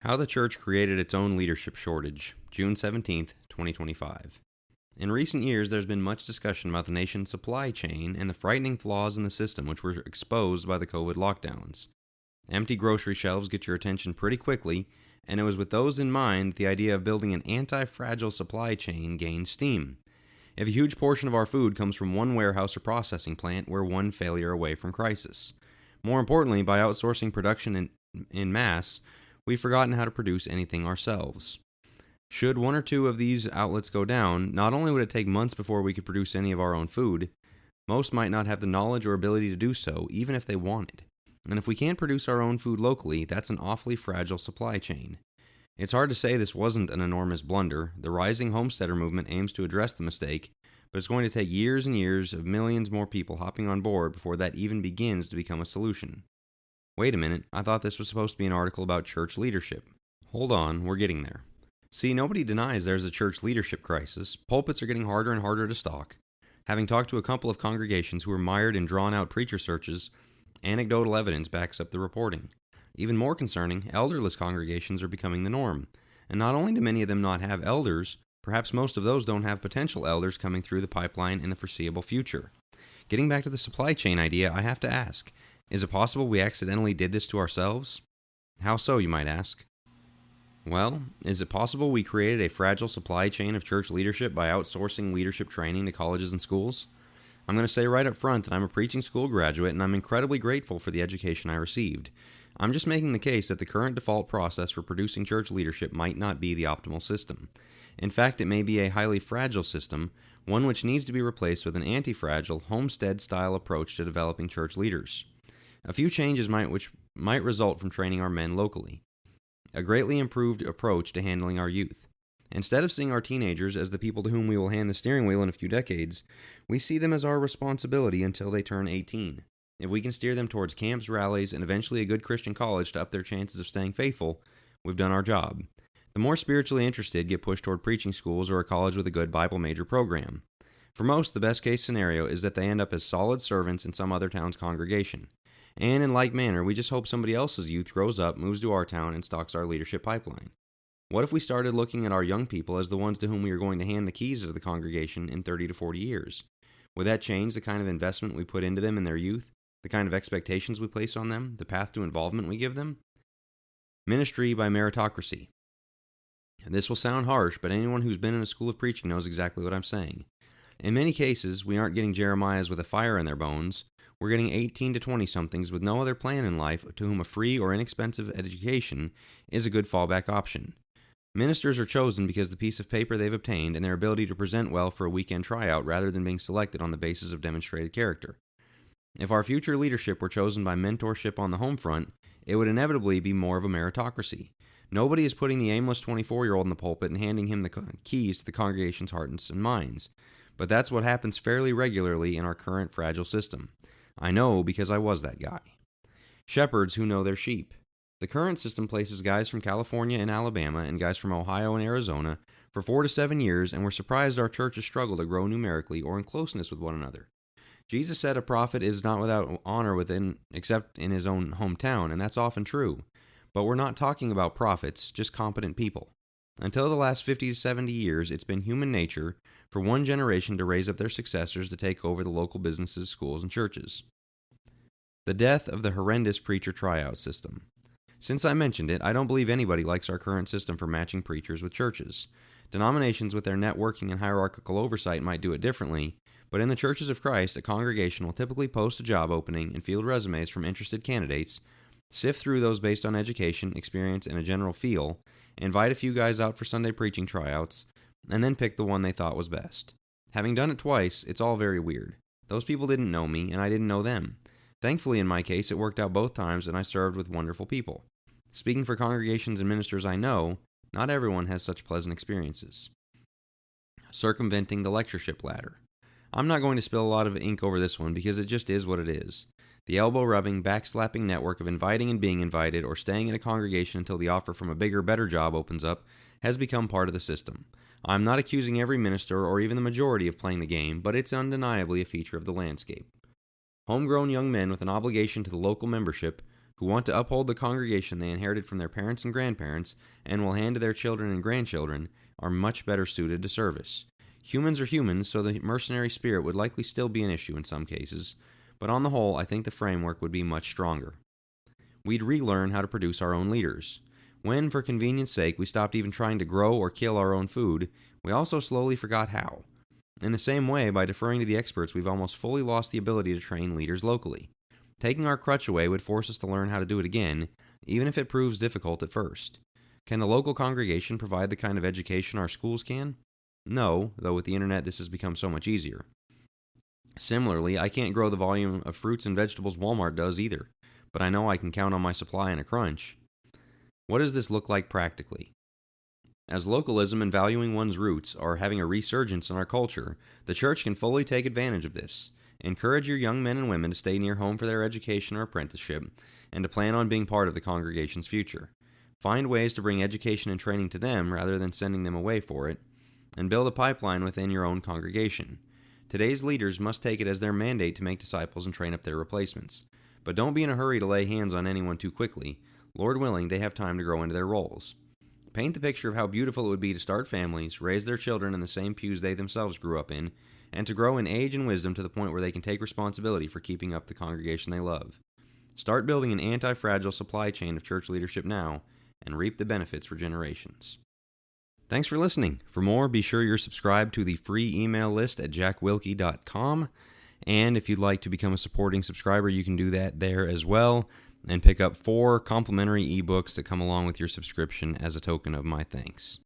How the Church Created Its Own Leadership Shortage, June 17th, 2025. In recent years, there's been much discussion about the nation's supply chain and the frightening flaws in the system which were exposed by the COVID lockdowns. Empty grocery shelves get your attention pretty quickly, and it was with those in mind that the idea of building an anti-fragile supply chain gained steam. If a huge portion of our food comes from one warehouse or processing plant, we're one failure away from crisis. More importantly, by outsourcing production in mass, we've forgotten how to produce anything ourselves. Should one or two of these outlets go down, not only would it take months before we could produce any of our own food, most might not have the knowledge or ability to do so, even if they wanted. And if we can't produce our own food locally, that's an awfully fragile supply chain. It's hard to say this wasn't an enormous blunder. The rising homesteader movement aims to address the mistake, but it's going to take years and years of millions more people hopping on board before that even begins to become a solution. Wait a minute, I thought this was supposed to be an article about church leadership. Hold on, we're getting there. See, nobody denies there's a church leadership crisis. Pulpits are getting harder and harder to stock. Having talked to a couple of congregations who were mired in drawn-out preacher searches, anecdotal evidence backs up the reporting. Even more concerning, elderless congregations are becoming the norm. And not only do many of them not have elders, perhaps most of those don't have potential elders coming through the pipeline in the foreseeable future. Getting back to the supply chain idea, I have to ask, is it possible we accidentally did this to ourselves? How so, you might ask? Well, is it possible we created a fragile supply chain of church leadership by outsourcing leadership training to colleges and schools? I'm going to say right up front that I'm a preaching school graduate and I'm incredibly grateful for the education I received. I'm just making the case that the current default process for producing church leadership might not be the optimal system. In fact, it may be a highly fragile system, one which needs to be replaced with an anti-fragile, homestead-style approach to developing church leaders. A few changes which might result from training our men locally. A greatly improved approach to handling our youth. Instead of seeing our teenagers as the people to whom we will hand the steering wheel in a few decades, we see them as our responsibility until they turn 18. If we can steer them towards camps, rallies, and eventually a good Christian college to up their chances of staying faithful, we've done our job. The more spiritually interested get pushed toward preaching schools or a college with a good Bible major program. For most, the best case scenario is that they end up as solid servants in some other town's congregation. And in like manner, we just hope somebody else's youth grows up, moves to our town, and stocks our leadership pipeline. What if we started looking at our young people as the ones to whom we are going to hand the keys of the congregation in 30 to 40 years? Would that change the kind of investment we put into them in their youth, the kind of expectations we place on them, the path to involvement we give them? Ministry by meritocracy. This will sound harsh, but anyone who's been in a school of preaching knows exactly what I'm saying. In many cases, we aren't getting Jeremiahs with a fire in their bones. We're getting 18 to 20-somethings with no other plan in life to whom a free or inexpensive education is a good fallback option. Ministers are chosen because the piece of paper they've obtained and their ability to present well for a weekend tryout rather than being selected on the basis of demonstrated character. If our future leadership were chosen by mentorship on the home front, it would inevitably be more of a meritocracy. Nobody is putting the aimless 24-year-old in the pulpit and handing him the keys to the congregation's hearts and minds. But that's what happens fairly regularly in our current fragile system. I know because I was that guy. Shepherds who know their sheep. The current system places guys from California and Alabama and guys from Ohio and Arizona for 4 to 7 years, and we're surprised our churches struggle to grow numerically or in closeness with one another. Jesus said a prophet is not without honor except in his own hometown, and that's often true. But we're not talking about prophets, just competent people. Until the last 50 to 70 years, it's been human nature for one generation to raise up their successors to take over the local businesses, schools, and churches. The death of the horrendous preacher tryout system. Since I mentioned it, I don't believe anybody likes our current system for matching preachers with churches. Denominations with their networking and hierarchical oversight might do it differently, but in the churches of Christ, a congregation will typically post a job opening and field resumes from interested candidates, sift through those based on education, experience, and a general feel, invite a few guys out for Sunday preaching tryouts, and then pick the one they thought was best. Having done it twice, it's all very weird. Those people didn't know me, and I didn't know them. Thankfully, in my case, it worked out both times, and I served with wonderful people. Speaking for congregations and ministers I know, not everyone has such pleasant experiences. Circumventing the lectureship ladder. I'm not going to spill a lot of ink over this one because it just is what it is. The elbow-rubbing, backslapping network of inviting and being invited or staying in a congregation until the offer from a bigger, better job opens up has become part of the system. I'm not accusing every minister or even the majority of playing the game, but it's undeniably a feature of the landscape. Homegrown young men with an obligation to the local membership who want to uphold the congregation they inherited from their parents and grandparents and will hand to their children and grandchildren are much better suited to service. Humans are humans, so the mercenary spirit would likely still be an issue in some cases, but on the whole, I think the framework would be much stronger. We'd relearn how to produce our own leaders. When, for convenience sake, we stopped even trying to grow or kill our own food, we also slowly forgot how. In the same way, by deferring to the experts, we've almost fully lost the ability to train leaders locally. Taking our crutch away would force us to learn how to do it again, even if it proves difficult at first. Can the local congregation provide the kind of education our schools can? No, though with the internet this has become so much easier. Similarly, I can't grow the volume of fruits and vegetables Walmart does either, but I know I can count on my supply in a crunch. What does this look like practically? As localism and valuing one's roots are having a resurgence in our culture, the church can fully take advantage of this. Encourage your young men and women to stay near home for their education or apprenticeship, and to plan on being part of the congregation's future. Find ways to bring education and training to them rather than sending them away for it, and build a pipeline within your own congregation. Today's leaders must take it as their mandate to make disciples and train up their replacements. But don't be in a hurry to lay hands on anyone too quickly. Lord willing, they have time to grow into their roles. Paint the picture of how beautiful it would be to start families, raise their children in the same pews they themselves grew up in, and to grow in age and wisdom to the point where they can take responsibility for keeping up the congregation they love. Start building an anti-fragile supply chain of church leadership now, and reap the benefits for generations. Thanks for listening. For more, be sure you're subscribed to the free email list at jackwilkie.com. And if you'd like to become a supporting subscriber, you can do that there as well, and pick up 4 complimentary ebooks that come along with your subscription as a token of my thanks.